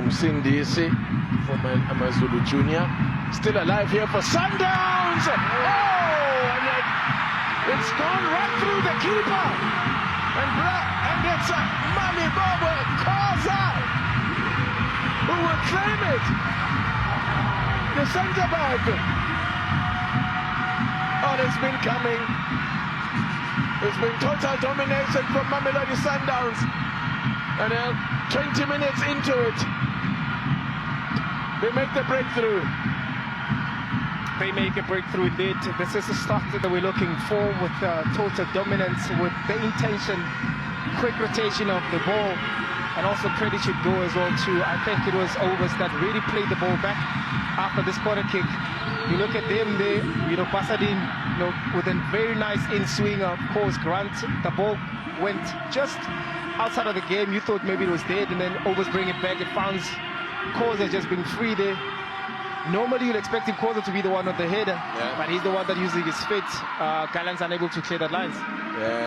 Umsindisi from Amazulu Junior. Still alive here for Sundowns! Oh! And it's gone right through the keeper! And it's Mamelodi Khoza who will claim it! The centre back! Oh, it's been coming. It's been total domination from Mamelodi Sundowns. And 20 minutes into it, they make the breakthrough. They make a breakthrough indeed. This is the start that we're looking for, with total dominance, with the intention, quick rotation of the ball, and also credit should go as well to, I think it was Overs that really played the ball back after this corner kick. You look at them there, Pasadin, with a very nice in-swing. Of course, Grant, the ball went just outside of the game. You thought maybe it was dead, and then Overs bring it back. It found Khoza just being free there. Normally you'd expect Khoza to be the one on the header, but he's the one that using his feet. Gallats unable to clear that lines. Yeah.